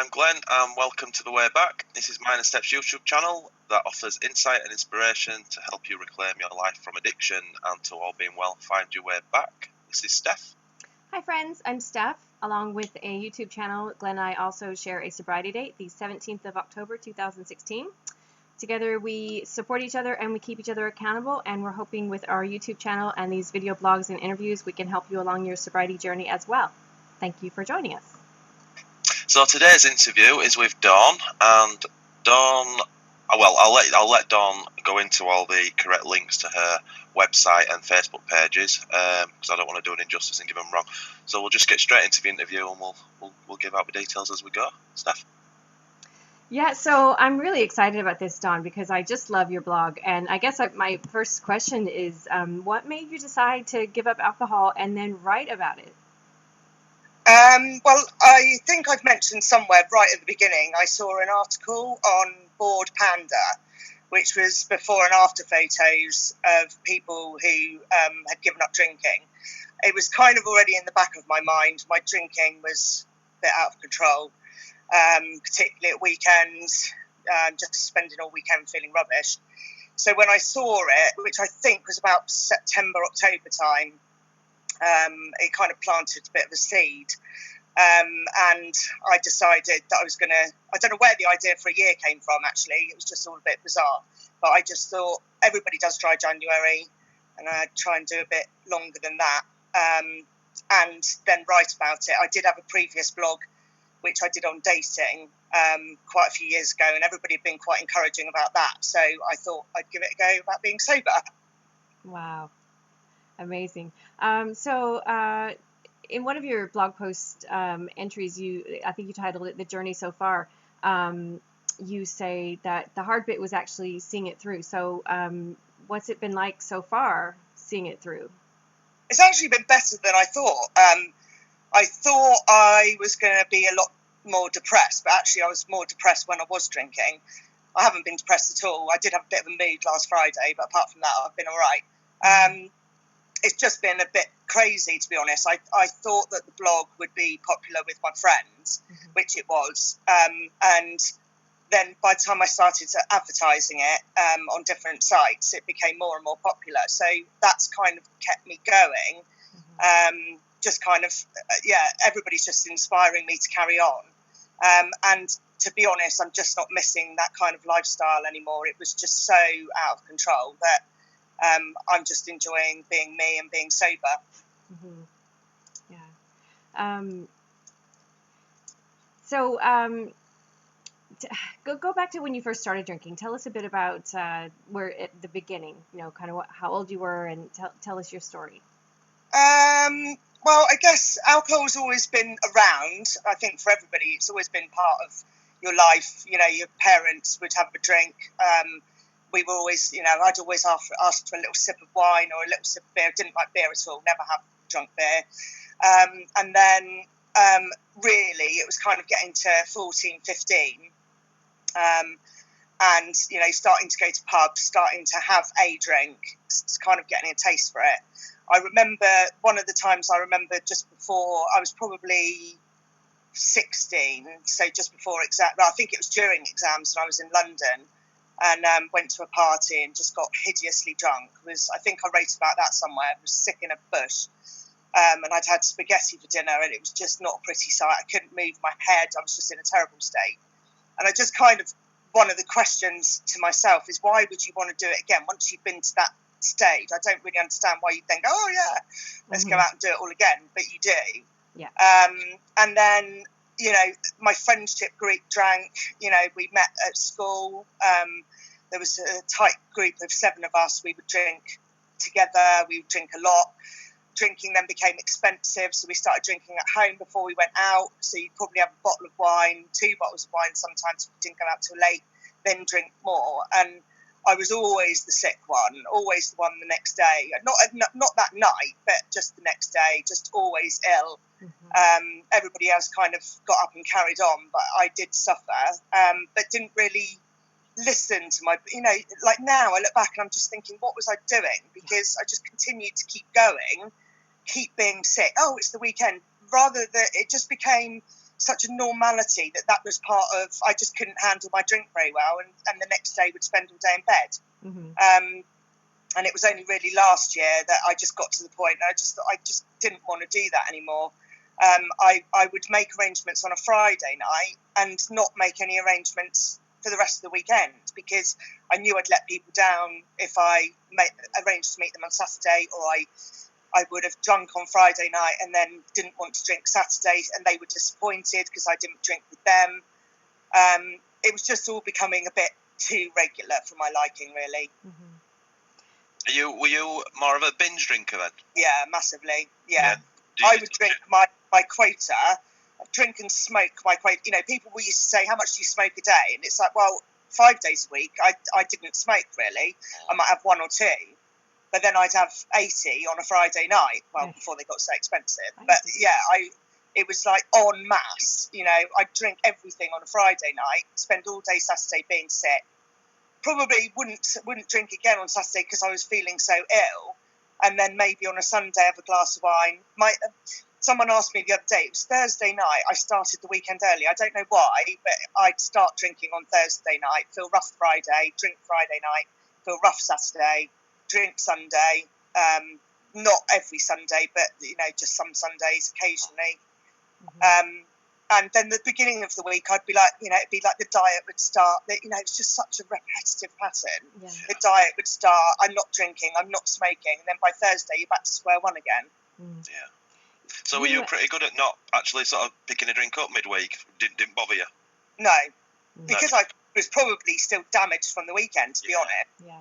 I'm Glenn, and welcome to The Way Back. This is Minor Steps YouTube channel that offers insight and inspiration to help you reclaim your life from addiction and, to all being well, find your way back. This is Steph. Hi friends, I'm Steph. Along with a YouTube channel, Glenn and I also share a sobriety date, the 17th of October 2016. Together we support each other and we keep each other accountable, and we're hoping with our YouTube channel and these video blogs and interviews we can help you along your sobriety journey as well. Thank you for joining us. So today's interview is with Dawn, and Dawn, well, I'll let Dawn go into all the correct links to her website and Facebook pages, because I don't want to do an injustice and give them wrong. So we'll just get straight into the interview, and we'll give out the details as we go. Steph. Yeah, so I'm really excited about this, Dawn, because I just love your blog. And I guess my first question is, what made you decide to give up alcohol and then write about it? Well, I think I've mentioned somewhere right at the beginning, I saw an article on Bored Panda, which was before and after photos of people who had given up drinking. It was kind of already in the back of my mind. My drinking was a bit out of control, particularly at weekends, just spending all weekend feeling rubbish. So when I saw it, which I think was about September, October time, it kind of planted a bit of a seed, and I decided that I was going to, I don't know where the idea for a year came from actually, it was just all a bit bizarre, but I just thought everybody does dry January and I'd try and do a bit longer than that, and then write about it. I did have a previous blog which I did on dating quite a few years ago, and everybody had been quite encouraging about that, so I thought I'd give it a go about being sober. Wow. Amazing. So in one of your blog post entries, I think you titled it "The Journey So Far." You say that the hard bit was actually seeing it through. So what's it been like so far, seeing it through? It's actually been better than I thought. I thought I was going to be a lot more depressed, but actually I was more depressed when I was drinking. I haven't been depressed at all. I did have a bit of a mood last Friday, but apart from that, I've been all right. It's just been a bit crazy, to be honest. I thought that the blog would be popular with my friends, which it was. And then by the time I started advertising it on different sites, it became more and more popular. So that's kind of kept me going. Just kind of, everybody's just inspiring me to carry on. And to be honest, I'm just not missing that kind of lifestyle anymore. It was just so out of control that I'm just enjoying being me and being sober. Yeah. So go back to when you first started drinking. Tell us a bit about where at the beginning, kind of how old you were, and tell us your story. Well, I guess alcohol's always been around. I think for everybody, it's always been part of your life. Your parents would have a drink. We were always, I'd always ask for a little sip of wine or a little sip of beer. I didn't like beer at all, never have drunk beer. And then really it was kind of getting to 14, 15. And, starting to go to pubs, starting to have a drink, kind of getting a taste for it. I remember one of the times just before, I was probably 16, so just before I think it was during exams, and I was in London. And went to a party and just got hideously drunk. I think I wrote about that somewhere. I was sick in a bush, and I'd had spaghetti for dinner, and it was just not a pretty sight. I couldn't move my head. I was just in a terrible state. And I just kind of, one of the questions to myself is, why would you want to do it again once you've been to that stage? I don't really understand why you think, oh yeah, let's go out and do it all again, but you do. Yeah. And then, my friendship group drank. We met at school. There was a tight group of 7 of us. We would drink together. We would drink a lot. Drinking then became expensive, so we started drinking at home before we went out. So you'd probably have a bottle of wine, 2 bottles of wine sometimes if we didn't go out till late, then drink more. And I was always the sick one, always the one the next day. Not that night, but just the next day, just always ill. Everybody else kind of got up and carried on, but I did suffer, but didn't really listen to my, like now I look back and I'm just thinking, what was I doing? Because I just continued to keep going, keep being sick. Oh, it's the weekend. Rather that it just became such a normality that was part of. I just couldn't handle my drink very well, and the next day would spend all day in bed. Mm-hmm. And it was only really last year that I just got to the point. I just didn't want to do that anymore. I would make arrangements on a Friday night and not make any arrangements for the rest of the weekend, because I knew I'd let people down if I arranged to meet them on Saturday, or I would have drunk on Friday night and then didn't want to drink Saturday, and they were disappointed because I didn't drink with them. It was just all becoming a bit too regular for my liking, really. Mm-hmm. Were you more of a binge drinker then? Yeah, massively. Yeah. I would drink my quota, drink and smoke my quota. You know, people will used to say, how much do you smoke a day? And it's like, well, 5 days a week, I didn't smoke really. I might have one or two, but then I'd have 80 on a Friday night. Well, before they got so expensive. But yeah, it was like en masse. You know, I'd drink everything on a Friday night, spend all day Saturday being sick. Probably wouldn't drink again on Saturday because I was feeling so ill. And then maybe on a Sunday have a glass of wine. Someone asked me the other day, it was Thursday night, I started the weekend early. I don't know why, but I'd start drinking on Thursday night, feel rough Friday, drink Friday night, feel rough Saturday, drink Sunday. Not every Sunday, but, you know, just some Sundays occasionally. And then the beginning of the week, I'd be like, you know, it'd be like the diet would start. You know, it's just such a repetitive pattern. Yeah. The diet would start, I'm not drinking, I'm not smoking. And then by Thursday, you're back to square one again. Yeah. So were you pretty good at not actually sort of picking a drink up midweek? Didn't bother you? No, because I was probably still damaged from the weekend, to be honest.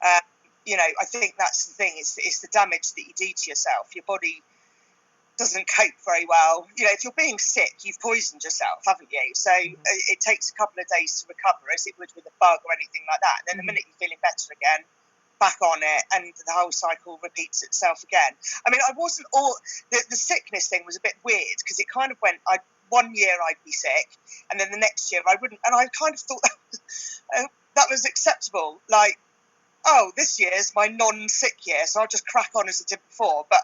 Yeah. You know, I think that's the thing. It's the damage that you do to yourself. Your body doesn't cope very well. You know, if you're being sick, you've poisoned yourself, haven't you? So it takes a couple of days to recover, as it would with a bug or anything like that. And then the minute you're feeling better again, back on it, and the whole cycle repeats itself again. I mean, I wasn't all the sickness thing was a bit weird, because it kind of went. One year I'd be sick, and then the next year I wouldn't, and I kind of thought that was acceptable. Like, oh, this year's my non-sick year, so I'll just crack on as I did before. But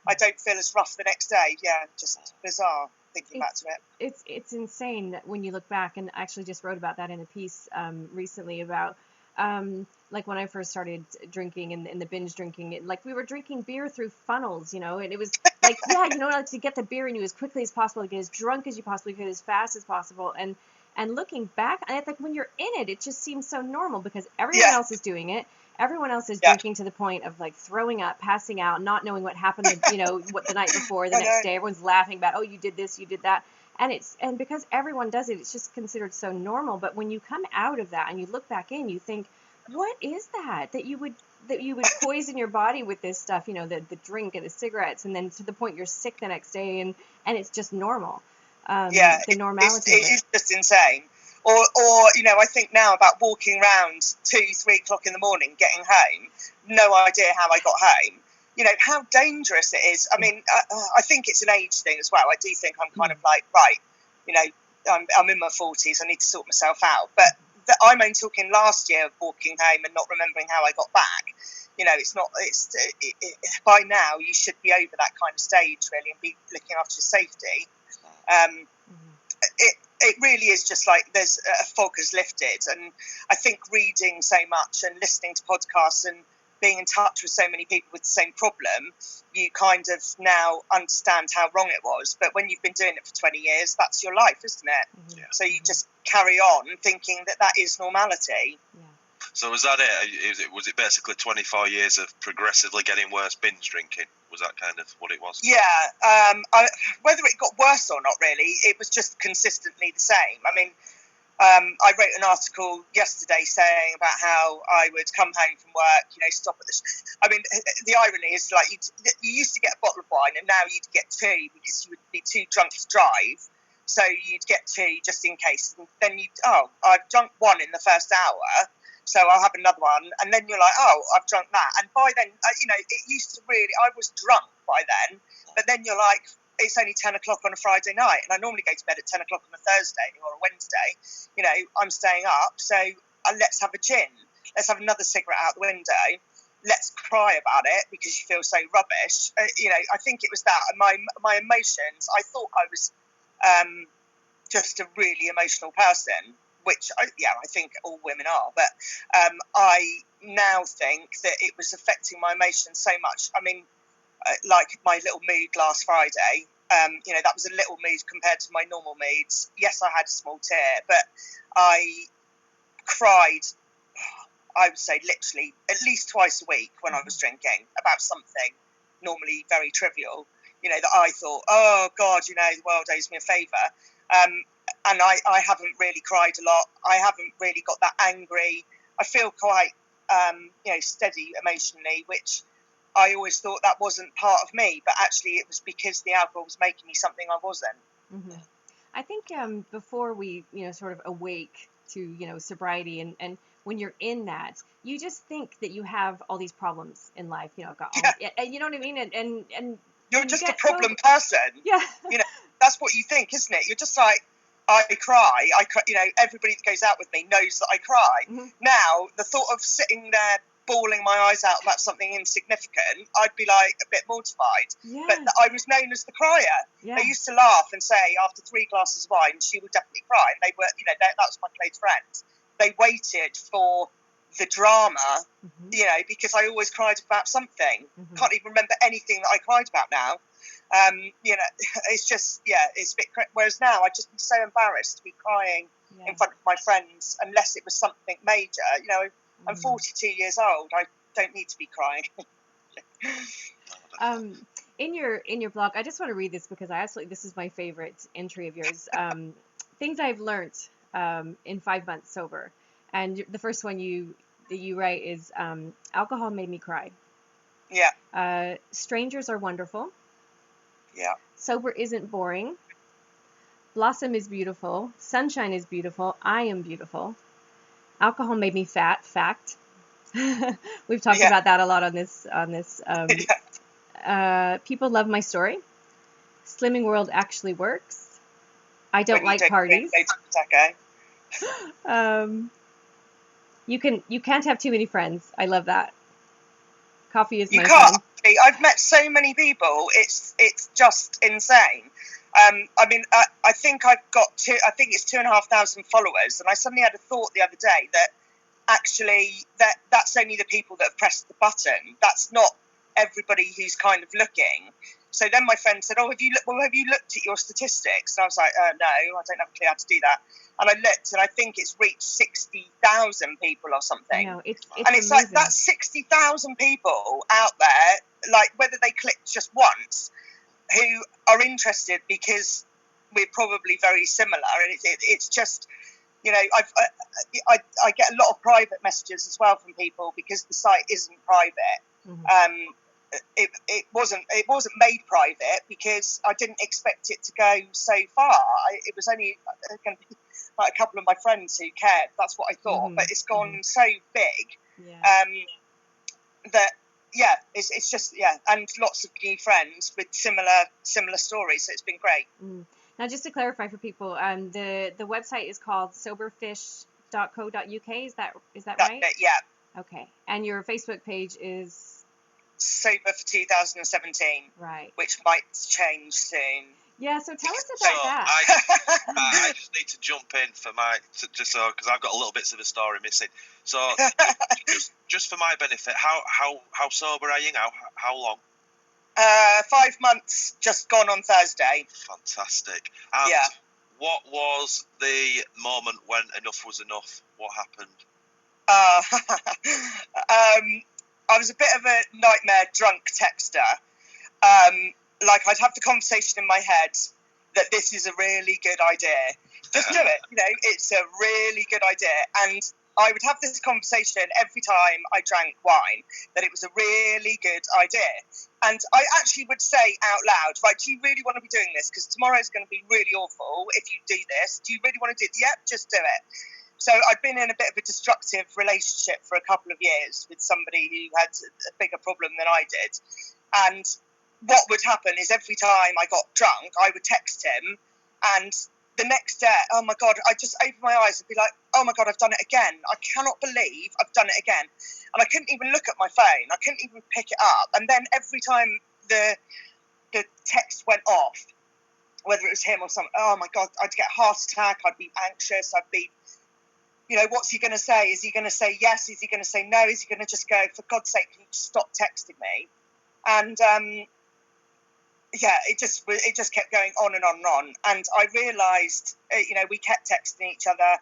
I don't feel as rough the next day. Yeah, just bizarre thinking back to it. It's insane that when you look back, and I actually just wrote about that in a piece recently about like when I first started drinking and the binge drinking, like we were drinking beer through funnels, you know, and it was like, yeah, you know, like to get the beer in you as quickly as possible, to get as drunk as you possibly could, as fast as possible. And looking back, I think when you're in it, it just seems so normal because everyone else is doing it. Everyone else is drinking to the point of like throwing up, passing out, not knowing what happened, you know, what the night before, the next day, everyone's laughing about, oh, you did this, you did that. And because everyone does it, it's just considered so normal. But when you come out of that and you look back in, you think, what is that you would poison your body with this stuff, you know, the drink and the cigarettes, and then to the point you're sick the next day, and it's just normal. The normality it is just insane. Or you know, I think now about walking around 2-3 o'clock in the morning, getting home, no idea how I got home. You know, how dangerous it is. I mean, I think it's an age thing as well. I do think I'm kind of like, right, you know, I'm in my 40s, I need to sort myself out. But I'm only talking last year of walking home and not remembering how I got back. You know, by now you should be over that kind of stage, really, and be looking after your safety. It really is just like there's a fog has lifted, and I think reading so much and listening to podcasts and being in touch with so many people with the same problem, you kind of now understand how wrong it was. But when you've been doing it for 20 years, that's your life, isn't it? So you just carry on thinking that is normality. So was that it? Was it basically 24 years of progressively getting worse binge drinking? Was that kind of what it was? Yeah. Whether it got worse or not, really, it was just consistently the same. I mean, I wrote an article yesterday saying about how I would come home from work, you know, stop at the. I mean, the irony is like you used to get a bottle of wine, and now you'd get two because you would be too drunk to drive. So you'd get two just in case, and then I've drunk one in the first hour. So I'll have another one, and then you're like, oh, I've drunk that. And by then, you know, it used to really, I was drunk by then, but then you're like, it's only 10 o'clock on a Friday night, and I normally go to bed at 10 o'clock on a Thursday or a Wednesday. You know, I'm staying up, so let's have a gin. Let's have another cigarette out the window. Let's cry about it because you feel so rubbish. You know, I think it was that. My emotions, I thought I was just a really emotional person, which I think all women are. But I now think that it was affecting my emotions so much. I mean, like my little mood last Friday, that was a little mood compared to my normal moods. Yes, I had a small tear, but I cried, I would say literally at least twice a week when I was drinking about something normally very trivial, that I thought, oh God, the world owes me a favour. And I haven't really cried a lot. I haven't really got that angry. I feel quite, steady emotionally, which I always thought that wasn't part of me, but actually it was because the alcohol was making me something I wasn't. Mm-hmm. I think before we, sort of awake to, sobriety and when you're in that, you just think that you have all these problems in life, got all, and you know what I mean? And you're just a problem person. Yeah. That's what you think, isn't it? You're just like, I cry. Everybody that goes out with me knows that I cry. Mm-hmm. Now, the thought of sitting there bawling my eyes out about something insignificant, I'd be like a bit mortified. Yeah. But I was known as the crier. Yeah. They used to laugh and say after 3 glasses of wine, she would definitely cry. And they were, that was my close friends. They waited for the drama, mm-hmm. Because I always cried about something. Mm-hmm. Can't even remember anything that I cried about now. It's just, it's a bit. Whereas now, I'd just be so embarrassed to be crying in front of my friends unless it was something major. I'm 42 years old. I don't need to be crying. In your blog, I just want to read this because this is my favorite entry of yours. Things I've learned in 5 months sober, and the first one that you write is alcohol made me cry. Yeah. Strangers are wonderful. Yeah. Sober isn't boring. Blossom is beautiful. Sunshine is beautiful. I am beautiful. Alcohol made me fat. Fact. We've talked about that a lot on this. People love my story. Slimming world actually works. I don't like parties. You can't have too many friends. I love that. Coffee is my friend. I've met so many people. It's just insane. I think I've got I think it's 2,500 followers, and I suddenly had a thought the other day that actually that's only the people that have pressed the button. That's not everybody who's kind of looking. So then my friend said, "Oh, have you looked at your statistics?" And I was like, "No, I don't have a clue how to do that." And I looked, and I think it's reached 60,000 people or something. No, it's amazing. Like that's 60,000 people out there, like whether they clicked just once, who are interested because we're probably very similar, and it's just. I get a lot of private messages as well from people because the site isn't private. Mm-hmm. It wasn't made private because I didn't expect it to go so far. It was only going to be like a couple of my friends who cared. That's what I thought. Mm-hmm. But it's gone so big that it's just and lots of new friends with similar stories. So it's been great. Mm. Now, just to clarify for people, the website is called soberfish.co.uk. Is that right? Yeah. Okay. And your Facebook page is Sober for 2017. Right. Which might change soon. Yeah. So tell us about that. I just need to jump in for because I've got a little bits of a story missing. So just for my benefit, how sober are you now? How long? 5 months, just gone on Thursday. Fantastic. And what was the moment when enough was enough? What happened? I was a bit of a nightmare drunk texter. Like I'd have the conversation in my head that this is a really good idea. Just do it. It's a really good idea. And I would have this conversation every time I drank wine, that it was a really good idea. And I actually would say out loud, right, do you really want to be doing this? Because tomorrow's going to be really awful if you do this. Do you really want to do it? Yep, just do it. So I'd been in a bit of a destructive relationship for a couple of years with somebody who had a bigger problem than I did. And what would happen is every time I got drunk, I would text him, and the next day, oh my God, I'd just open my eyes and be like, oh my God, I've done it again. I cannot believe I've done it again. And I couldn't even look at my phone. I couldn't even pick it up. And then every time the text went off, whether it was him or something. Oh my God, I'd get a heart attack. I'd be anxious. I'd be, what's he going to say? Is he going to say yes? Is he going to say no? Is he going to just go, for God's sake, can you stop texting me? And it just kept going on and on and on. And I realised, we kept texting each other,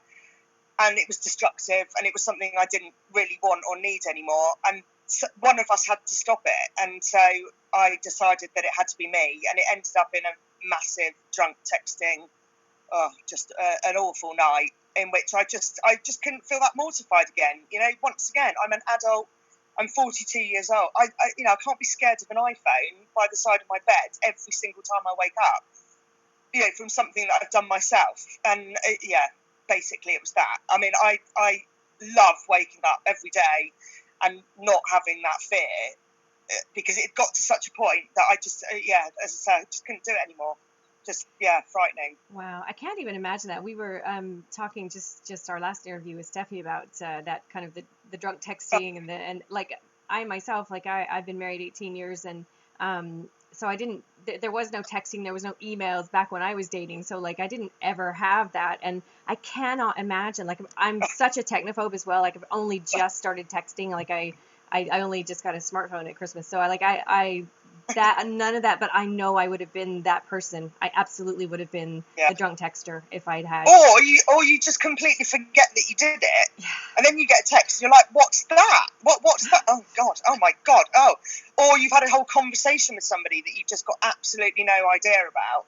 and it was destructive, and it was something I didn't really want or need anymore. And so one of us had to stop it, and so I decided that it had to be me, and it ended up in a massive drunk texting, an awful night in which I just couldn't feel that mortified again. Once again, I'm an adult. I'm 42 years old. I can't be scared of an iPhone by the side of my bed every single time I wake up, from something that I've done myself. And basically it was that. I mean, I love waking up every day and not having that fear, because it got to such a point that I just, as I say, I just couldn't do it anymore. Just, frightening. Wow, I can't even imagine that. We were talking just our last interview with Steffi about that kind of the drunk texting and like I myself, like I've been married 18 years, and so I didn't. There was no texting, there was no emails back when I was dating. So like I didn't ever have that, and I cannot imagine. Like I'm such a technophobe as well. Like I've only just started texting. Like I only just got a smartphone at Christmas, so I that none of that, but I know I would have been that person. I absolutely would have been the drunk texter if I'd had. Or you just completely forget that you did it, and then you get a text and you're like, "What's that? What's that? Oh God! Oh my God! Oh!" Or you've had a whole conversation with somebody that you've just got absolutely no idea about.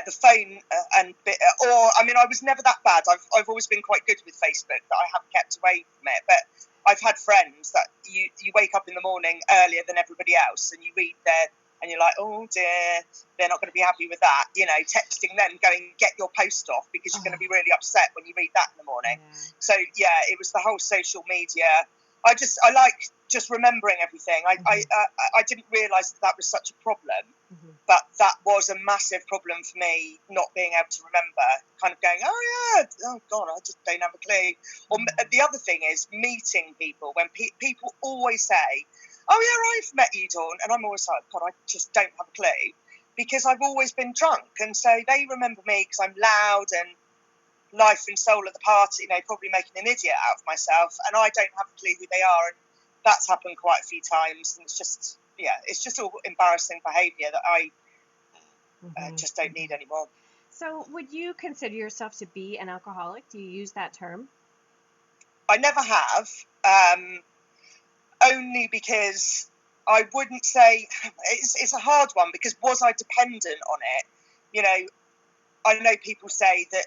The phone I was never that bad. I've always been quite good with Facebook, that I have kept away from it, but I've had friends that you wake up in the morning earlier than everybody else, and you read there, and you're like, oh dear, they're not going to be happy with that. Texting them, going, get your post off, because you're going to be really upset when you read that in the morning. So it was the whole social media. I like just remembering everything. I didn't realise that was such a problem, but that was a massive problem for me, not being able to remember, kind of going, oh God, I just don't have a clue. Or the other thing is meeting people, when people always say, oh yeah, I've met you, Dawn, and I'm always like, God, I just don't have a clue, because I've always been drunk, and so they remember me because I'm loud and life and soul of the party, probably making an idiot out of myself, and I don't have a clue who they are, and that's happened quite a few times, and it's just all embarrassing behaviour that I just don't need anymore. So would you consider yourself to be an alcoholic? Do you use that term? I never have, only because I wouldn't say, it's a hard one, because was I dependent on it? I know people say that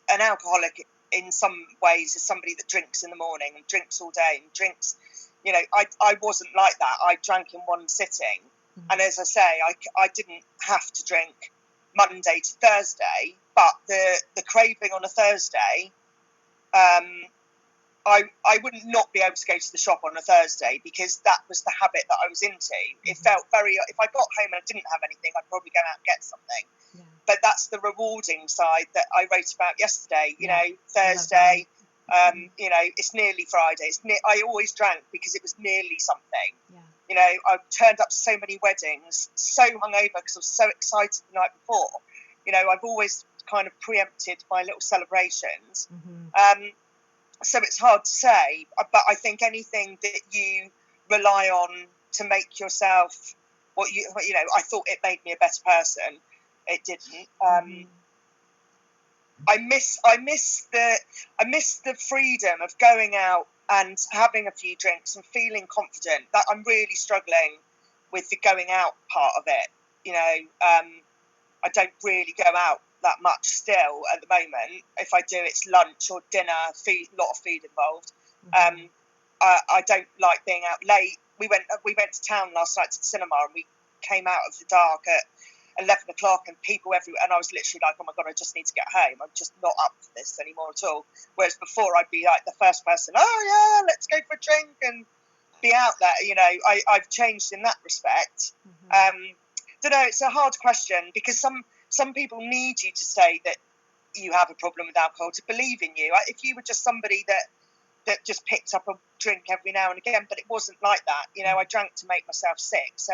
an alcoholic in some ways is somebody that drinks in the morning and drinks all day and drinks. I wasn't like that. I drank in one sitting, and as I say, I didn't have to drink Monday to Thursday, but the craving on a Thursday, I would not be able to go to the shop on a Thursday, because that was the habit that I was into. It felt if I got home and I didn't have anything, I'd probably go out and get something. But that's the rewarding side that I wrote about yesterday. Thursday, it's nearly Friday. I always drank because it was nearly something. I turned up to so many weddings, so hungover because I was so excited the night before. I've always kind of preempted my little celebrations. So it's hard to say, but I think anything that you rely on to make yourself I thought it made me a better person. It didn't. I miss the freedom of going out and having a few drinks and feeling confident. That I'm really struggling with the going out part of it. I don't really go out that much still at the moment. If I do, it's lunch or dinner, lot of food involved. I don't like being out late. We went to town last night to the cinema, and we came out of the dark at 11 o'clock, and people everywhere, and I was literally like, oh my God, I just need to get home. I'm just not up for this anymore at all. Whereas before, I'd be like the first person, oh yeah, let's go for a drink and be out there. I've changed in that respect. Don't know, it's a hard question, because some people need you to say that you have a problem with alcohol, to believe in you. If you were just somebody that just picked up a drink every now and again, but it wasn't like that. I drank to make myself sick. So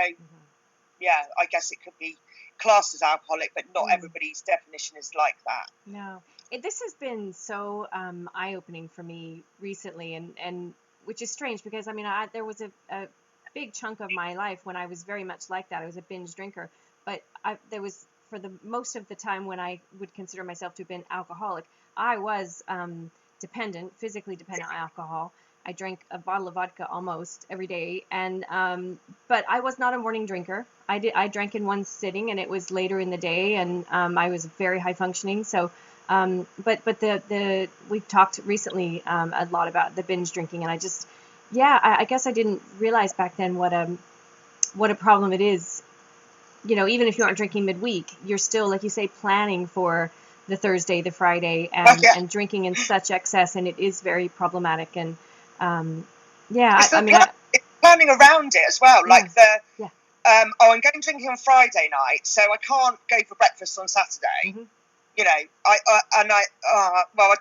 yeah, I guess it could be classed as alcoholic, but not Mm. everybody's definition is like that. No, this has been so eye-opening for me recently, and which is strange because I mean, there was a big chunk of my life when I was very much like that. I was a binge drinker, but there was for the most of the time when I would consider myself to have been alcoholic, I was dependent, physically dependent on alcohol. I drank a bottle of vodka almost every day, and but I was not a morning drinker. I drank in one sitting, and it was later in the day, and I was very high functioning. So, but the we've talked recently a lot about the binge drinking, and I guess I didn't realize back then what a problem it is. You know, even if you aren't drinking midweek, you're still, like you say, planning for the Thursday, the Friday, Yeah. and drinking in such excess, and it is very problematic. And yeah, It's I mean, it's planning around it as well. Like yeah. I'm going drinking on Friday night, so I can't go for breakfast on Saturday. Mm-hmm. You know, I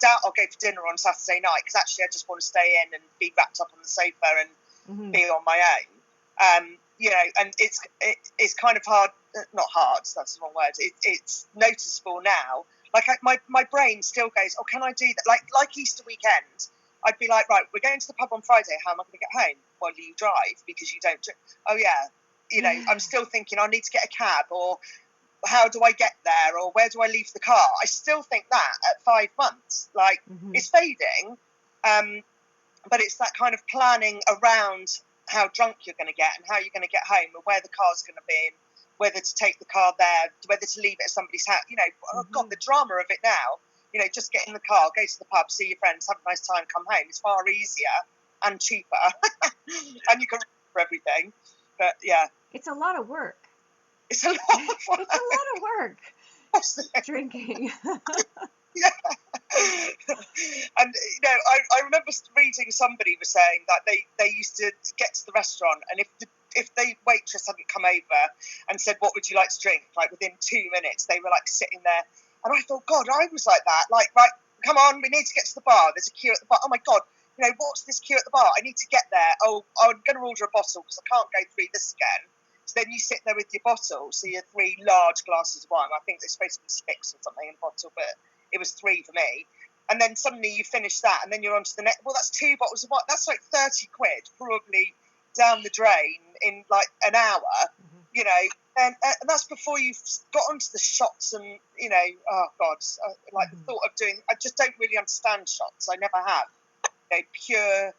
doubt I'll go for dinner on Saturday night because actually I just want to stay in and be wrapped up on the sofa and Mm-hmm. be on my own. You know, and it's kind of hard, not hard, that's the wrong word. It's noticeable now. Like my brain still goes, oh, can I do that? Like Easter weekend, I'd be like, right, we're going to the pub on Friday. How am I going to get home? Well, you drive because you don't drink. Oh yeah, you know, I'm still thinking I need to get a cab, or how do I get there, or where do I leave the car? I still think that at 5 months, like Mm-hmm. it's fading, but it's that kind of planning around how drunk you're going to get and how you're going to get home and where the car's going to be and whether to take the car there, whether to leave it at somebody's house. You know, oh God, the drama of it now. You know, just get in the car, go to the pub, see your friends, have a nice time, come home. It's far easier and cheaper, and you can for everything. But yeah, It's a lot of work. it's a lot of work. It's a lot of work. Drinking. Yeah. And you know, I remember reading somebody was saying that they used to get to the restaurant, and if the waitress hadn't come over and said, what would you like to drink, like within 2 minutes they were like sitting there, and I thought, God, I was like that, like, right, come on, we need to get to the bar, there's a queue at the bar, oh my God, you know, what's this queue at the bar, I need to get there, oh, I'm going to order a bottle because I can't go through this again. So then you sit there with your bottle, so your 3 large glasses of wine, I think there's supposed to be 6 or something in a bottle, but it was 3 for me. And then suddenly you finish that, and then you're on to the next. Well, that's 2 bottles of wine. That's like 30 quid, probably down the drain in like an hour. Mm-hmm. You know, and that's before you've got onto the shots, and you know, oh God, like the thought of doing. I just don't really understand shots. I never have. You know, pure,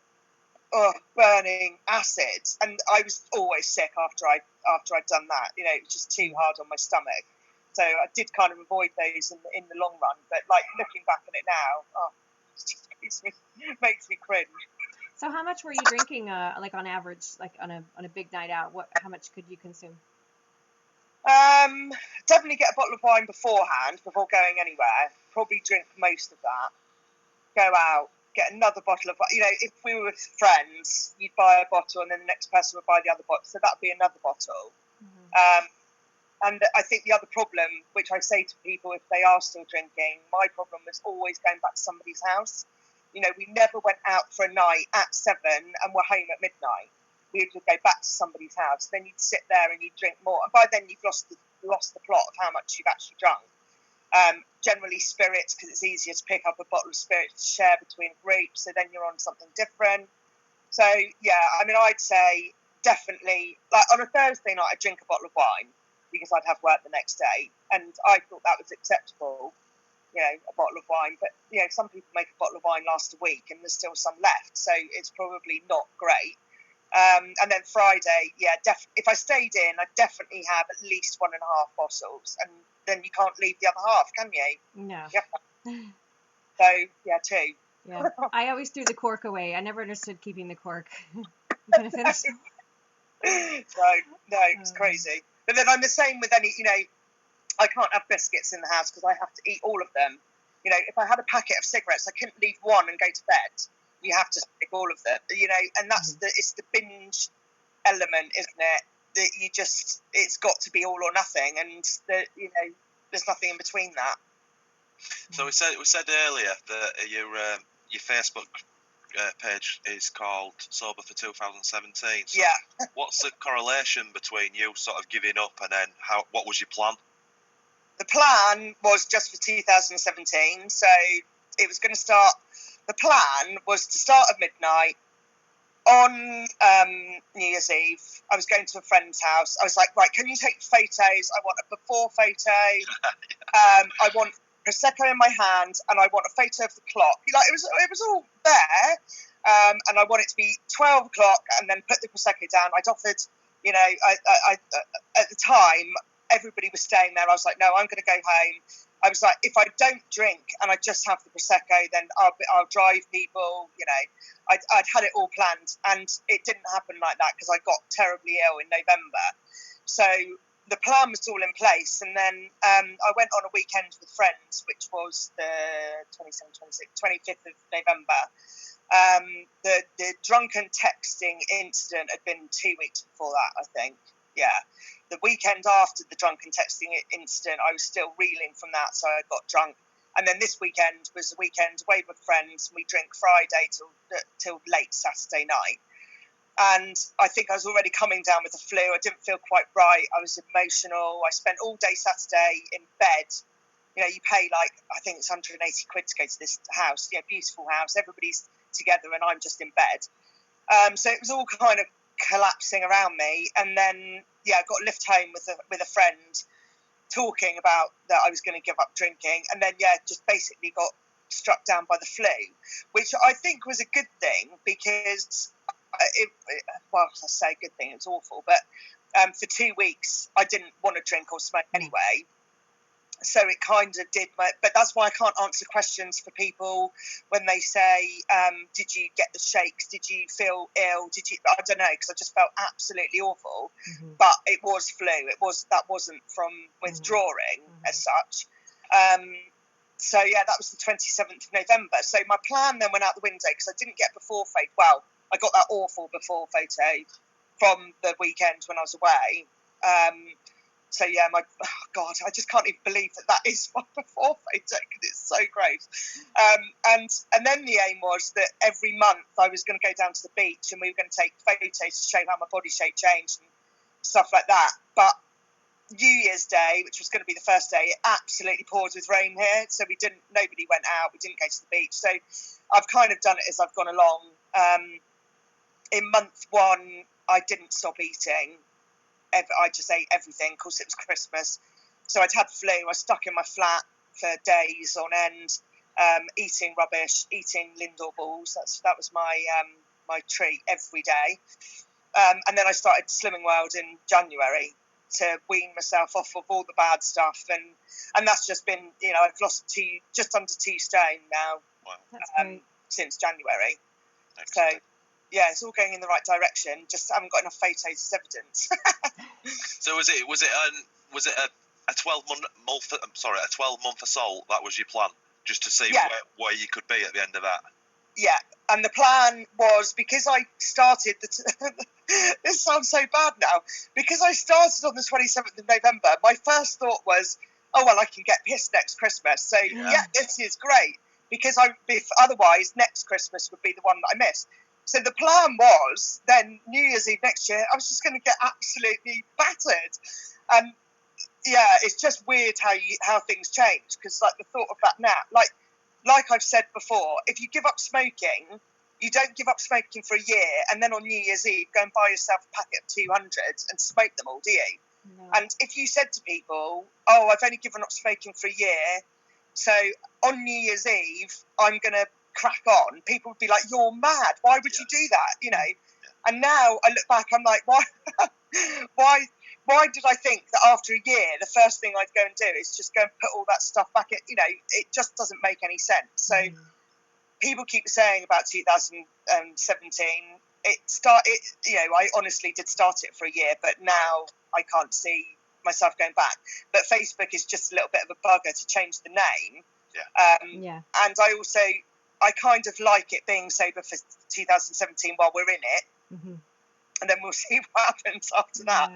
burning acid, and I was always sick after I'd done that. You know, it was just too hard on my stomach. So I did kind of avoid those in the long run, but like looking back on it now, it makes me cringe. So how much were you drinking, like on average, like on a big night out? How much could you consume? Definitely get a bottle of wine beforehand, before going anywhere. Probably drink most of that. Go out, get another bottle of, you know, if we were with friends, you'd buy a bottle and then the next person would buy the other bottle, so that'd be another bottle. Mm-hmm. And I think the other problem, which I say to people if they are still drinking, my problem was always going back to somebody's house. You know, we never went out for a night at 7 and were home at midnight. We would go back to somebody's house. Then you'd sit there and you'd drink more. And by then you've lost the plot of how much you've actually drunk. Generally spirits, because it's easier to pick up a bottle of spirits to share between groups. So then you're on something different. So, yeah, I mean, I'd say definitely, like on a Thursday night, I'd drink a bottle of wine, because I'd have work the next day, and I thought that was acceptable, you know, a bottle of wine. But you know, some people make a bottle of wine last a week, and there's still some left, so it's probably not great. And then Friday, yeah, if I stayed in, I'd definitely have at least 1.5 bottles, and then you can't leave the other half, can you? No. Yeah. So yeah, 2. Yeah, I always threw the cork away. I never understood keeping the cork. Gonna finish. So no, it's crazy. But then I'm the same with any, you know, I can't have biscuits in the house because I have to eat all of them. You know, if I had a packet of cigarettes, I couldn't leave one and go to bed. You have to stick all of them, you know, and that's it's the binge element, isn't it? That you just, it's got to be all or nothing, and you know, there's nothing in between that. So we said earlier that your Facebook page is called Sober for 2017. So Yeah. what's the correlation between you sort of giving up and then what was your plan? The plan was just for 2017, so it was going to start. The plan was to start at midnight on New Year's Eve. I was going to a friend's house. I was like, right, can you take photos? I want a before photo. I want prosecco in my hand, and I want a photo of the clock. Like it was all there, and I want it to be 12 o'clock, and then put the prosecco down. I'd offered, you know, I at the time everybody was staying there. I was like, no, I'm going to go home. I was like, if I don't drink and I just have the prosecco, then I'll drive people. You know, I'd had it all planned, and it didn't happen like that because I got terribly ill in November. So the plan was all in place, and then I went on a weekend with friends, which was the 25th of November. The drunken texting incident had been 2 weeks before that, I think. Yeah. The weekend after the drunken texting incident, I was still reeling from that, so I got drunk. And then this weekend was a weekend away with friends, and we drank Friday till late Saturday night. And I think I was already coming down with the flu. I didn't feel quite right. I was emotional. I spent all day Saturday in bed. You know, you pay like, I think it's 180 quid to go to this house. Yeah, beautiful house. Everybody's together and I'm just in bed. So it was all kind of collapsing around me. And then, yeah, I got a lift home with a friend talking about that I was going to give up drinking. And then, yeah, just basically got struck down by the flu, which I think was a good thing because well, I say good thing, it was awful, but for 2 weeks I didn't want to drink or smoke anyway, so it kind of did but that's why I can't answer questions for people when they say, did you get the shakes, did you feel ill, I don't know, because I just felt absolutely awful. But it was flu, that wasn't from withdrawing as such. So yeah, that was the 27th of November. So my plan then went out the window because I didn't get before photo. Well, I got that awful before photo from the weekend when I was away. So yeah, God, I just can't even believe that is my before photo because it's so gross. And then the aim was that every month I was going to go down to the beach and we were going to take photos to show how my body shape changed and stuff like that. But New Year's Day, which was going to be the first day, it absolutely poured with rain here, so nobody went out, we didn't go to the beach. So I've kind of done it as I've gone along. In month one, I didn't stop eating. I just ate everything. Of course, it was Christmas, so I'd had flu. I was stuck in my flat for days on end, eating rubbish, eating Lindor balls. That was my treat every day. And then I started Slimming World in January to wean myself off of all the bad stuff, and that's just been, you know, I've lost just under 2 stone now. Wow. Since January. Excellent. So yeah, it's all going in the right direction. Just haven't got enough photos as evidence. So was it a 12-month assault? That was your plan, just to see where you could be at the end of that. Yeah, and the plan was, because I started this sounds so bad now, because I started on the 27th of November, my first thought was, oh well, I can get pissed next Christmas, so yeah, this is great, because otherwise next Christmas would be the one that I missed. So the plan was then New Year's Eve next year I was just going to get absolutely battered. And yeah, it's just weird how things change, because like the thought of that now, like I've said before, if you give up smoking, you don't give up smoking for a year and then on New Year's Eve go and buy yourself a packet of 200s and smoke them all, do you? No. And if you said to people, oh, I've only given up smoking for a year, so on New Year's Eve I'm going to crack on, people would be like, you're mad, why would you do that, you know? And now I look back, I'm like, why did I think that after a year the first thing I'd go and do is just go and put all that stuff back in? You know, it just doesn't make any sense. So people keep saying about 2017, you know, I honestly did start it for a year, but now I can't see myself going back. But Facebook is just a little bit of a bugger to change the name. And I kind of like it being sober for 2017 while we're in it. And then we'll see what happens after that.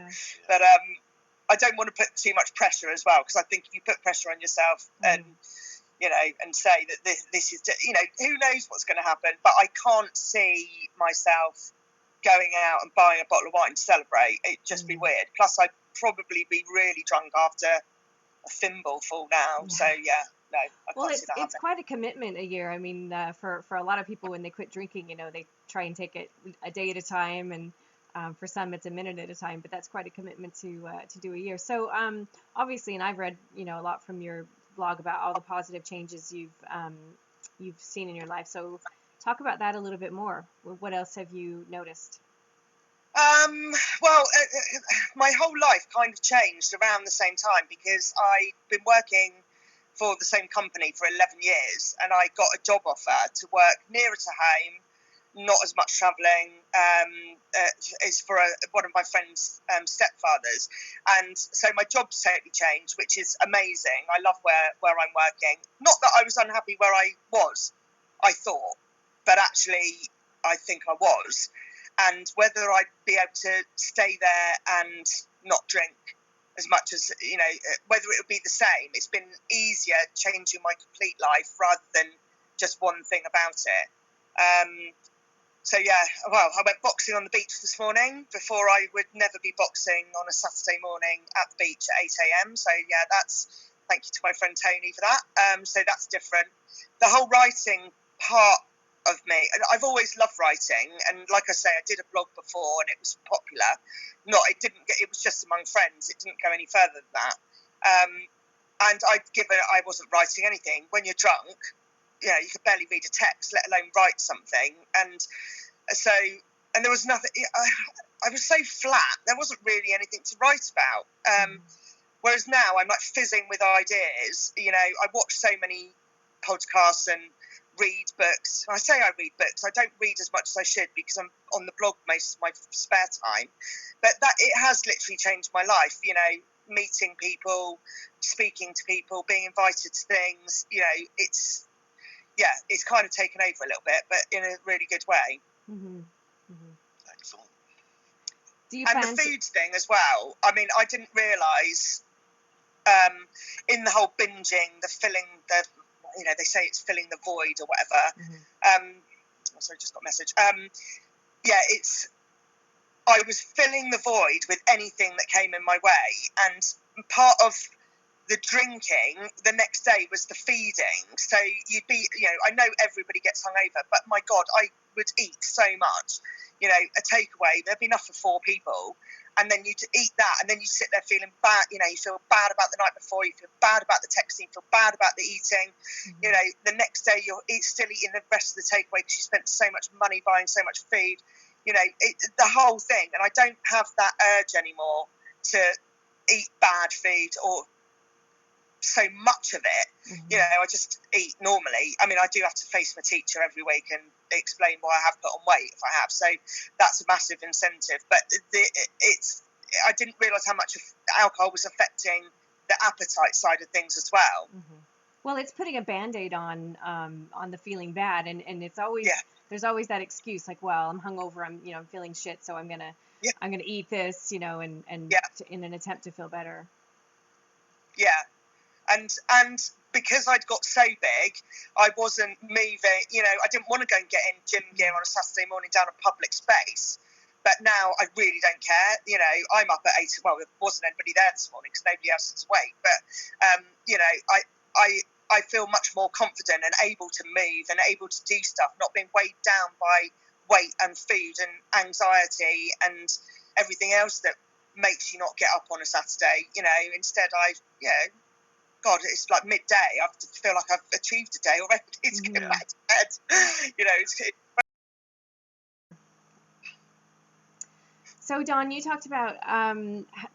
But I don't want to put too much pressure as well, because I think if you put pressure on yourself, and and say that this is, who knows what's going to happen. But I can't see myself going out and buying a bottle of wine to celebrate. It'd just be weird. Plus, I'd probably be really drunk after a thimble full now. So, yeah, no, I can't see that it's happening. quite a commitment a year. I mean, for a lot of people, when they quit drinking, they try and take it a day at a time, and for some it's a minute at a time, but that's quite a commitment to do a year. So obviously, and I've read a lot from your blog about all the positive changes you've seen in your life. So talk about that a little bit more. What else have you noticed? Well, my whole life kind of changed around the same time, because I'd been working for the same company for 11 years, and I got a job offer to work nearer to home, not as much travelling. It's for one of my friend's stepfathers, and so my job's totally changed, which is amazing. I love where I'm working. Not that I was unhappy where I was, I thought, but actually I think I was. And whether I'd be able to stay there and not drink as much as, whether it would be the same. It's been easier changing my complete life rather than just one thing about it. So, yeah, well, I went boxing on the beach this morning. Before, I would never be boxing on a Saturday morning at the beach at 8 a.m. So, yeah, thank you to my friend Tony for that. So that's different. The whole writing part of me, and I've always loved writing, and like I say, I did a blog before and it was popular. It was just among friends. It didn't go any further than that. And I wasn't writing anything. When you're drunk, you could barely read a text, let alone write something. And so, and there was nothing. I was so flat. There wasn't really anything to write about. Whereas now I'm like fizzing with ideas. I watch so many podcasts and read books. I say I read books. I don't read as much as I should because I'm on the blog most of my spare time. But it has literally changed my life. Meeting people, speaking to people, being invited to things. It's kind of taken over a little bit, but in a really good way. Mm-hmm. Mm-hmm. Excellent. And the food thing as well. I mean, I didn't realise in the whole binging, the filling the. They say it's filling the void or whatever. Mm-hmm. Sorry, just got a message. I was filling the void with anything that came in my way, and part of the drinking the next day was the feeding. So you'd be, I know everybody gets hungover, but my God, I would eat so much. A takeaway, there'd be enough for 4 people. And then you eat that, and then you sit there feeling bad. You feel bad about the night before. You feel bad about the texting. You feel bad about the eating. Mm-hmm. The next day you're still eating the rest of the takeaway because you spent so much money buying so much food. The whole thing. And I don't have that urge anymore to eat bad food or so much of it. Mm-hmm. I just eat normally. I mean, I do have to face my teacher every week and explain why I have put on weight if I have. So that's a massive incentive. But I didn't realise how much alcohol was affecting the appetite side of things as well. Mm-hmm. Well, it's putting a Band-Aid on the feeling bad, and it's always there's always that excuse like, well, I'm hungover, I'm feeling shit, so I'm gonna eat this, and in an attempt to feel better. Yeah. And because I'd got so big, I wasn't moving, I didn't want to go and get in gym gear on a Saturday morning down a public space. But now I really don't care. I'm up at 8. Well, there wasn't anybody there this morning because nobody else is awake. But, I feel much more confident and able to move and able to do stuff, not being weighed down by weight and food and anxiety and everything else that makes you not get up on a Saturday. Instead God, it's like midday. I feel like I've achieved a day already. It's getting back to bed. So, Dawn, you talked about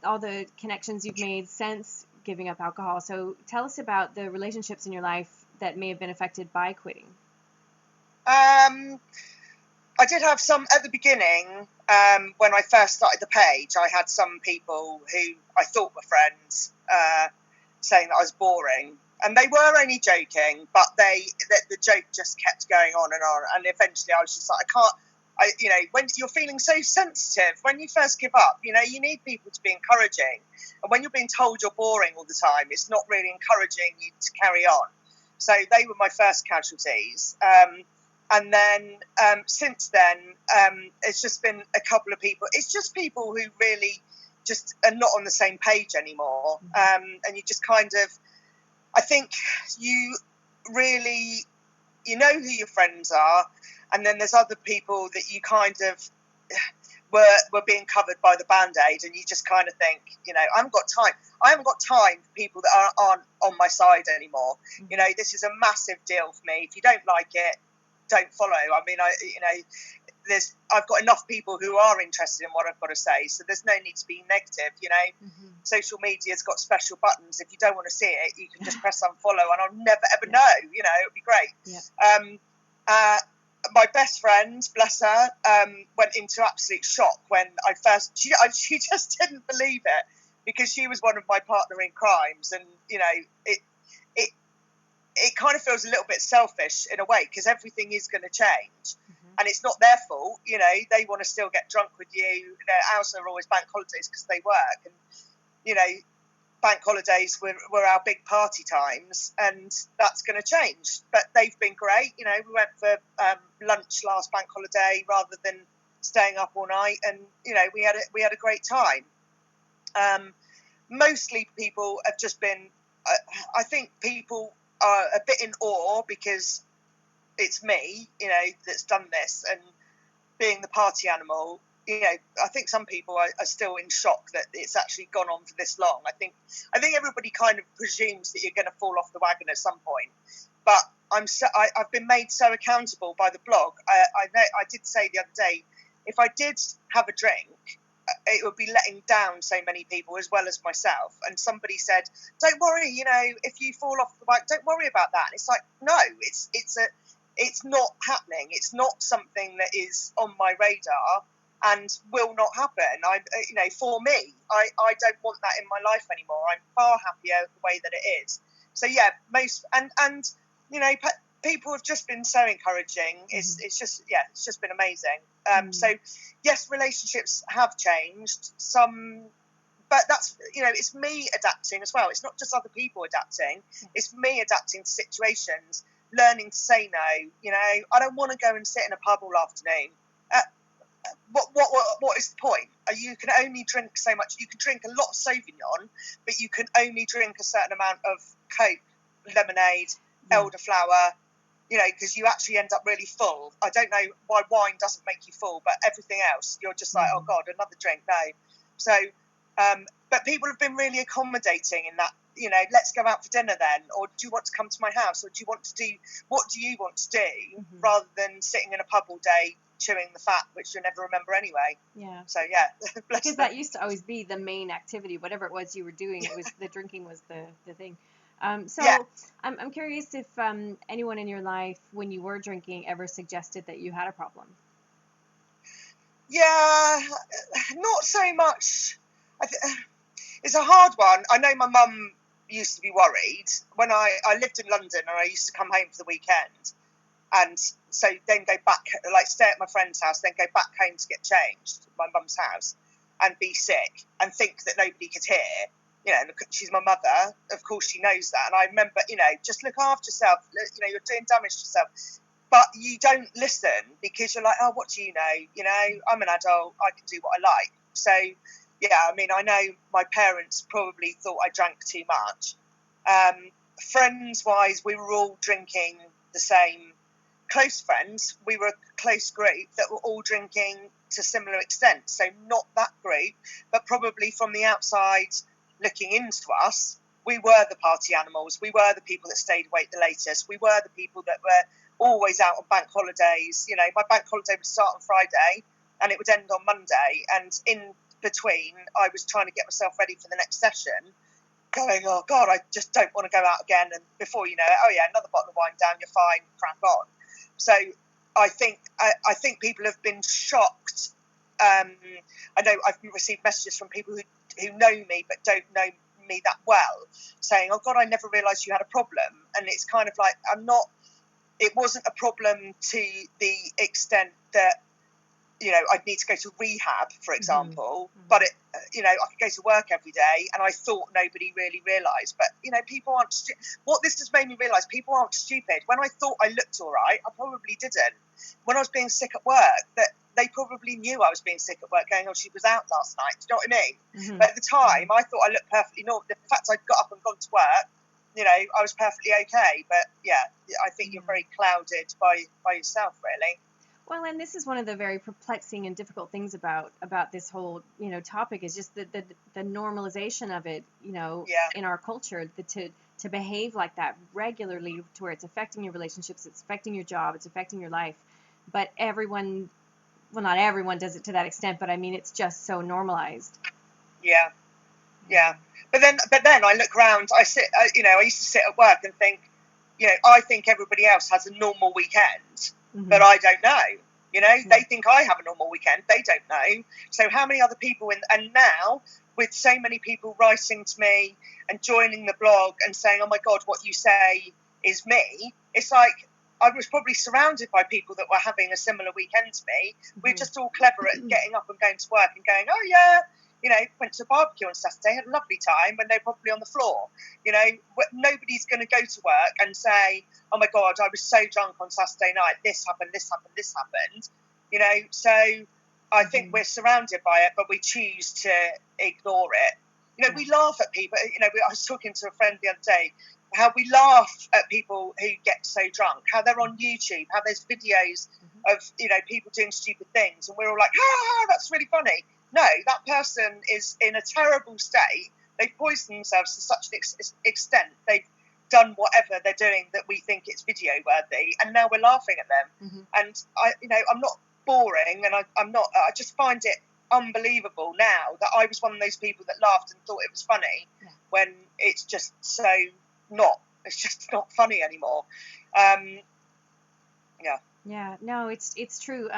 all the connections you've made since giving up alcohol. So tell us about the relationships in your life that may have been affected by quitting. I did have some at the beginning. When I first started the page, I had some people who I thought were friends saying that I was boring, and they were only joking, but the joke just kept going on, and eventually I was just like, when you're feeling so sensitive, when you first give up, you need people to be encouraging, and when you're being told you're boring all the time, it's not really encouraging you to carry on. So they were my first casualties. And then since then, it's just been a couple of people. It's just people who really just are not on the same page anymore. And you just kind of, I think you really, you know who your friends are, and then there's other people that you kind of were being covered by the Band-Aid, and you just kind of think, you know, I haven't got time for people that aren't on my side anymore. You know, this is a massive deal for me. If you don't like it, don't follow. I mean, I've got enough people who are interested in what I've got to say, so there's no need to be negative, you know. Social media's got special buttons. If you don't want to see it, you can just press unfollow, and I'll never ever know, you know. It'll be great. My best friend, bless her, went into absolute shock when I first, she just didn't believe it, because she was one of my partner in crimes, and you know, it kind of feels a little bit selfish in a way, because everything is going to change. And it's not their fault, you know. They want to still get drunk with you. Ours are always bank holidays because they work, and you know, bank holidays were our big party times, and that's going to change. But they've been great, you know. We went for lunch last bank holiday rather than staying up all night, and you know, we had a great time. Mostly people have just been. I think people are a bit in awe because it's me, you know, that's done this, and being the party animal, you know, I think some people are still in shock that it's actually gone on for this long. I think everybody kind of presumes that you're going to fall off the wagon at some point, but I've been made so accountable by the blog. I did say the other day, if I did have a drink, it would be letting down so many people as well as myself. And somebody said, "Don't worry, you know, if you fall off the wagon, don't worry about that." And it's like, no, it's not happening. It's not something that is on my radar and will not happen. You know, for me, I don't want that in my life anymore. I'm far happier the way that it is. So yeah, and you know, people have just been so encouraging. It's just been amazing. So yes, relationships have changed some, but that's, you know, it's me adapting as well. It's not just other people adapting. It's me adapting to situations, learning to say no. You know, I don't want to go and sit in a pub all afternoon. What is the point? You can only drink so much. You can drink a lot of Sauvignon, but you can only drink a certain amount of Coke, lemonade, elderflower, you know, because you actually end up really full. I don't know why wine doesn't make you full, but everything else, you're just like, oh God, another drink, no. So, but people have been really accommodating in that, you know, let's go out for dinner then, or do you want to come to my house, or what do you want to do, rather than sitting in a pub all day chewing the fat, which you'll never remember anyway. Yeah. So yeah. Because that used to always be the main activity, whatever it was you were doing, it was the drinking was the thing. I'm curious if anyone in your life, when you were drinking, ever suggested that you had a problem. Yeah, not so much. It's a hard one. I know my mum used to be worried when I lived in London, and I used to come home for the weekend, and so then go back, like stay at my friend's house, then go back home to get changed, my mum's house, and be sick and think that nobody could hear. You know, she's my mother. Of course, she knows that. And I remember, you know, just look after yourself. You know, you're doing damage to yourself. But you don't listen because you're like, oh, what do you know? You know, I'm an adult. I can do what I like. So, yeah, I mean, I know my parents probably thought I drank too much. Friends-wise, we were all drinking the same. Close friends, we were a close group that were all drinking to similar extent. So not that group, but probably from the outside looking into us, we were the party animals. We were the people that stayed awake the latest. We were the people that were always out on bank holidays. You know, my bank holiday would start on Friday and it would end on Monday. And in between, I was trying to get myself ready for the next session, going, oh God, I just don't want to go out again. And before you know it, oh yeah, another bottle of wine down, you're fine, crack on. So I think people have been shocked. I know I've received messages from people who know me but don't know me that well, saying, oh God, I never realised you had a problem. And it's kind of like, it wasn't a problem to the extent that I'd need to go to rehab, for example, but I could go to work every day, and I thought nobody really realised. But, people aren't what this has made me realise, people aren't stupid. When I thought I looked all right, I probably didn't. When I was being sick at work, that they probably knew I was being sick at work, going, oh, she was out last night. Do you know what I mean? But at the time, I thought I looked perfectly normal. The fact I'd got up and gone to work, I was perfectly okay. But, yeah, I think you're very clouded by yourself, really. Well, and this is one of the very perplexing and difficult things about this whole, topic, is just the normalization of it, in our culture, to behave like that regularly, to where it's affecting your relationships, it's affecting your job, it's affecting your life. But everyone, well, not everyone does it to that extent, but I mean, it's just so normalized. Yeah. But then I look around, I used to sit at work and think, I think everybody else has a normal weekend. But I don't know. They think I have a normal weekend. They don't know. So how many other people and now with so many people writing to me and joining the blog and saying, oh my God, what you say is me. It's like I was probably surrounded by people that were having a similar weekend to me. We're just all clever at getting up and going to work and going, oh yeah, went to a barbecue on Saturday, had a lovely time, when they're probably on the floor. Nobody's going to go to work and say, oh my God, I was so drunk on Saturday night, this happened. So I think we're surrounded by it, but we choose to ignore it. We laugh at people. I was talking to a friend the other day, how we laugh at people who get so drunk, how they're on YouTube, how there's videos of, people doing stupid things, and we're all like, that's really funny. No, that person is in a terrible state. They've poisoned themselves to such an extent. They've done whatever they're doing that we think it's video worthy, and now we're laughing at them. And I'm not boring, and I'm not. I just find it unbelievable now that I was one of those people that laughed and thought it was funny, when it's just so not. It's just not funny anymore. Yeah. No, it's true.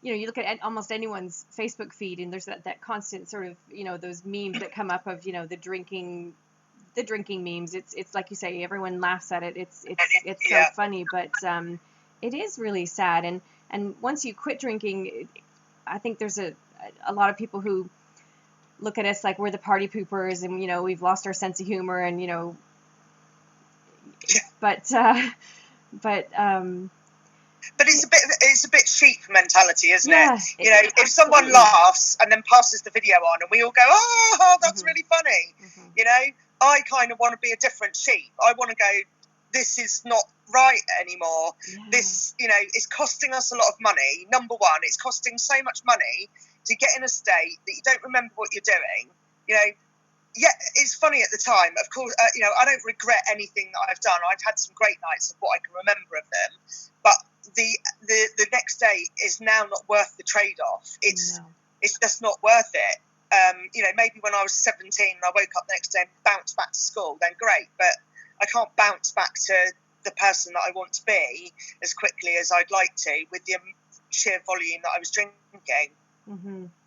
You look at almost anyone's Facebook feed, and there's that constant sort of, those memes that come up of, the drinking memes. It's like you say, everyone laughs at it. It's so funny, but it is really sad. And once you quit drinking, I think there's a lot of people who look at us like we're the party poopers, and we've lost our sense of humor, and But it's a bit sheep mentality, isn't it? If someone laughs and then passes the video on, and we all go, oh, that's really funny. I kind of want to be a different sheep. I want to go, this is not right anymore. This, is costing us a lot of money. Number one, it's costing so much money to get in a state that you don't remember what you're doing. Yeah, it's funny at the time. Of course, I don't regret anything that I've done. I've had some great nights of what I can remember of them. But the next day is now not worth the trade-off. It's just not worth it. Maybe when I was 17 and I woke up the next day and bounced back to school, then great. But I can't bounce back to the person that I want to be as quickly as I'd like to with the sheer volume that I was drinking.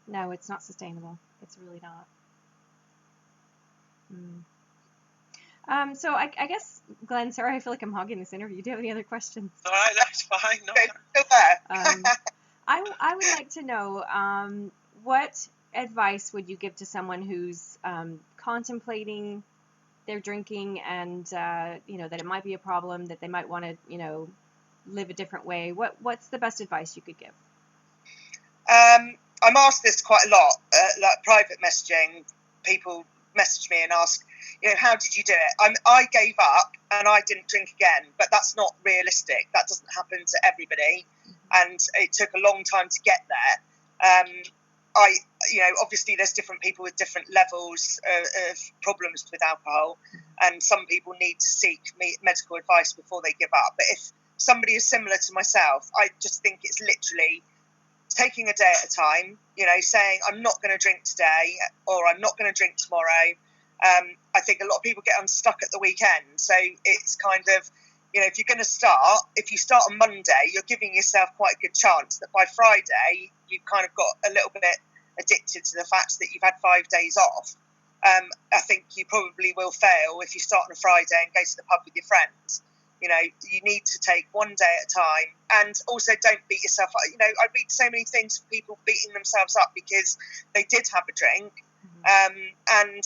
No, it's not sustainable. It's really not. So I guess, Glenn, sorry, I feel like I'm hogging this interview. Do you have any other questions? All right, that's fine. No. Still there. I would like to know, what advice would you give to someone who's contemplating their drinking, and that it might be a problem, that they might want to live a different way? What's the best advice you could give? I'm asked this quite a lot, like private messaging. People message me and ask, how did you do it? I gave up and I didn't drink again, but that's not realistic. That doesn't happen to everybody, and it took a long time to get there. Obviously there's different people with different levels of problems with alcohol, and some people need to seek medical advice before they give up. But if somebody is similar to myself, I just think it's literally taking a day at a time, saying I'm not going to drink today, or I'm not going to drink tomorrow. I think a lot of people get unstuck at the weekend. So it's kind of, if you're going to start, if you start on Monday, you're giving yourself quite a good chance that by Friday, you've kind of got a little bit addicted to the fact that you've had 5 days off. I think you probably will fail if you start on a Friday and go to the pub with your friends. You know, you need to take one day at a time, and also don't beat yourself up. You know, I read so many things of people beating themselves up because they did have a drink, and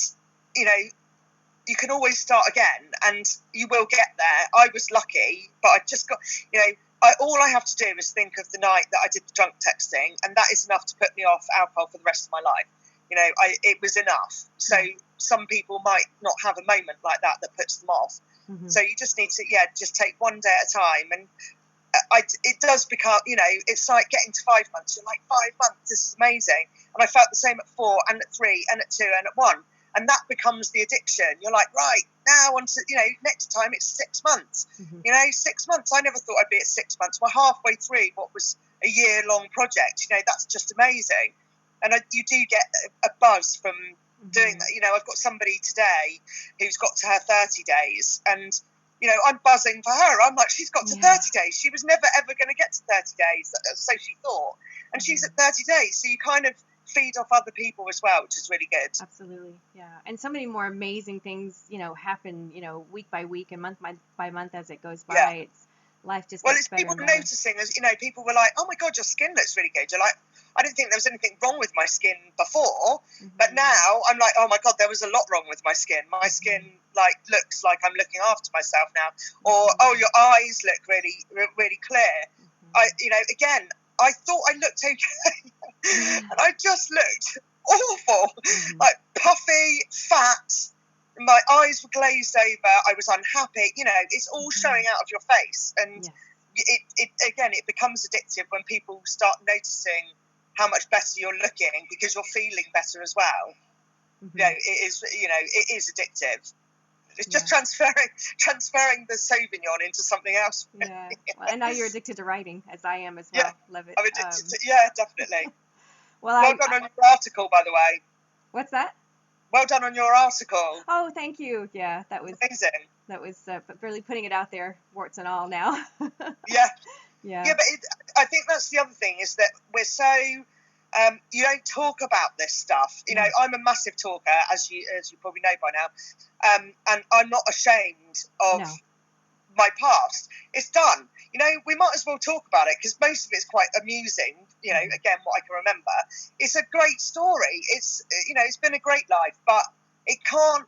you know, you can always start again, and you will get there. I was lucky, but I just got, you know, all I have to do is think of the night that I did the drunk texting, and that is enough to put me off alcohol for the rest of my life. You know, it was enough. So some people might not have a moment like that puts them off. So you just need to, just take one day at a time. And it does become, you know, it's like getting to 5 months. You're like, 5 months, this is amazing. And I felt the same at 4 and at 3 and at 2 and at 1. And that becomes the addiction. You're like, right, now on to, you know, next time it's 6 months. You know, 6 months. I never thought I'd be at 6 months. We're halfway through what was a year-long project. You know, that's just amazing. And you do get a buzz from doing that. You know, I've got somebody today who's got to her 30 days, and you know, I'm buzzing for her. I'm like, she's got to 30 days. She was never ever going to get to 30 days, so she thought, and she's at 30 days. So you kind of feed off other people as well, which is really good. Absolutely, yeah. And so many more amazing things, you know, happen, you know, week by week and month by month as it goes by. Yeah. It's life just Well, gets it's better people and better. noticing, as you know, people were like, oh my God, your skin looks really good. You're like, I didn't think there was anything wrong with my skin before, but now I'm like, oh my God, there was a lot wrong with my skin. My skin like looks like I'm looking after myself now. Or, oh, your eyes look really, really clear. You know, again, I thought I looked okay, and I just looked awful, like puffy, fat. My eyes were glazed over. I was unhappy. You know, it's all showing out of your face, and it becomes addictive when people start noticing how much better you're looking because you're feeling better as well. You know, it is addictive. It's just transferring the Sauvignon into something else. Yeah. Well, and now you're addicted to writing, as I am as well. Love it. I'm addicted to, definitely. Well done on your article, by the way. What's that? Well done on your article. Oh, thank you. Yeah, that was amazing. That was really putting it out there, warts and all now. Yeah, but I think that's the other thing, is that we're so you don't talk about this stuff. You know, I'm a massive talker, as you probably know by now, and I'm not ashamed of my past. It's done. You know, we might as well talk about it because most of it's quite amusing. You know, again, what I can remember, it's a great story. It's, you know, it's been a great life, but it can't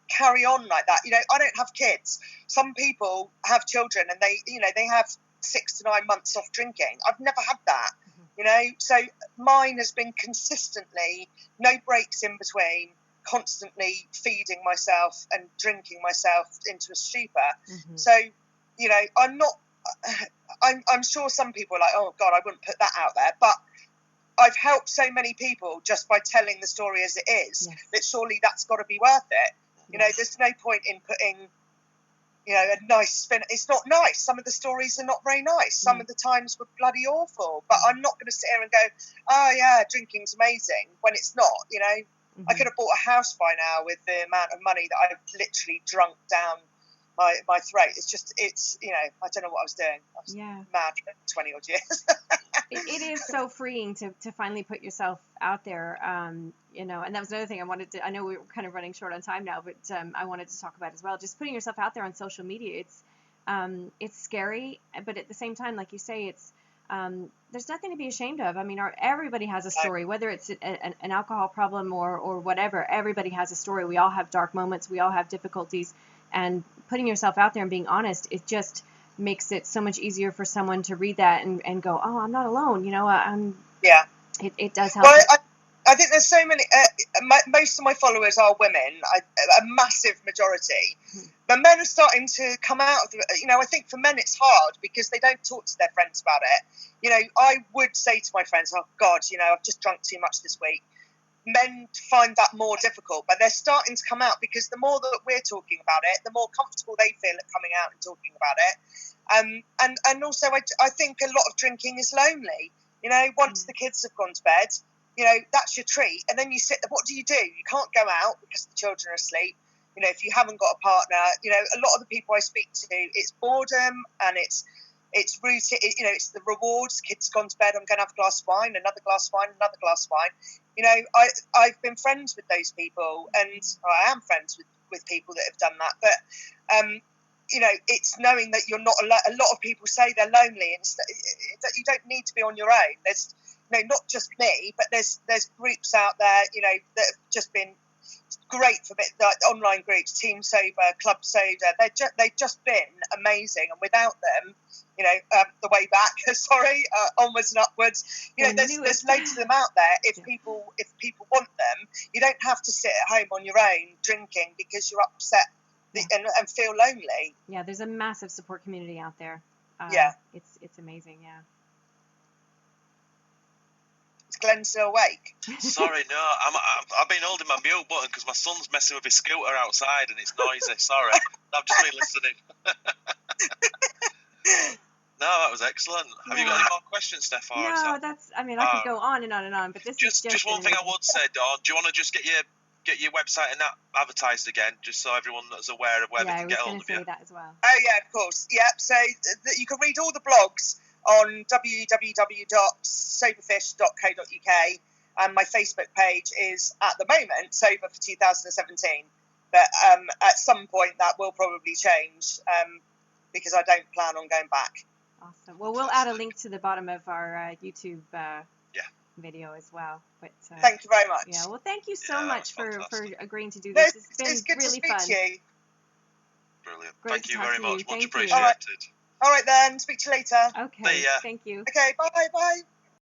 carry on like that. You know, I don't have kids. Some people have children and they have 6 to 9 months off drinking. I've never had that. You know, so mine has been consistently, no breaks in between, constantly feeding myself and drinking myself into a stupor. So, you know, I'm sure some people are like, oh God, I wouldn't put that out there, but I've helped so many people just by telling the story as it is, that surely that's got to be worth it. You know, there's no point in putting, you know, a nice spin. It's not nice. Some of the stories are not very nice. Some of the times were bloody awful. But I'm not going to sit here and go, oh yeah, drinking's amazing, when it's not. You know, I could have bought a house by now with the amount of money that I've literally drunk down my throat. It's you know, I don't know what I was doing. I was mad for 20 odd years. It is so freeing to finally put yourself out there, you know, and that was another thing I know we're kind of running short on time now, but I wanted to talk about as well, just putting yourself out there on social media. It's scary, but at the same time, like you say, it's there's nothing to be ashamed of. I mean, everybody has a story, whether it's an alcohol problem or whatever. Everybody has a story. We all have dark moments. We all have difficulties, and putting yourself out there and being honest, it just makes it so much easier for someone to read that and go, oh, I'm not alone. You know, it does help. Well, I think there's so many, most of my followers are women, a massive majority. But men are starting to come out of you know, I think for men it's hard because they don't talk to their friends about it. You know, I would say to my friends, oh God, you know, I've just drunk too much this week. Men find that more difficult, but they're starting to come out because the more that we're talking about it, the more comfortable they feel at coming out and talking about it. And also I think a lot of drinking is lonely. You know, once the kids have gone to bed, you know, that's your treat. And then you sit there, what do? You can't go out because the children are asleep. You know, if you haven't got a partner, you know, a lot of the people I speak to, it's boredom and it's routine. You know, it's the rewards. Kids gone to bed, I'm going to have a glass of wine, another glass of wine, another glass of wine. You know, I've been friends with those people, and I am friends with people that have done that. But you know, it's knowing that you're not alone. A lot of people say they're lonely, and that you don't need to be on your own. There's, you know, not just me, but there's groups out there, you know, that have just been great for like online groups, Team Sober, Club Soda. They've just been amazing, and without them, you know, the way back, sorry, onwards and upwards. You know, there's loads of them out there. If people want them, you don't have to sit at home on your own drinking because you're upset and feel lonely. Yeah, there's a massive support community out there. It's amazing. Yeah. Is Glenn still awake? Sorry, no, I've been holding my mute button because my son's messing with his scooter outside and it's noisy. Sorry, I've just been listening. No, that was excellent. Have you got any more questions, Steph? No, that's. I mean, I could go on and on and on, but this is just one thing I would say, Dawn. Do you want to just get your website and that advertised again, just so everyone is aware of where they can get hold of you? Yeah, I was going to say that as well. Oh yeah, of course. Yeah, so you can read all the blogs on www.soberfish.co.uk, and my Facebook page is at the moment Sober for 2017. But at some point that will probably change because I don't plan on going back. Awesome. Well, we'll add a link to the bottom of our YouTube video as well. But thank you very much. Yeah. Well, thank you so much for agreeing to do this. It's been really fun. To speak to you. Brilliant. Great Thank you very much. Much Thank appreciated. All right then. Speak to you later. Okay. Thank you. Okay. Bye.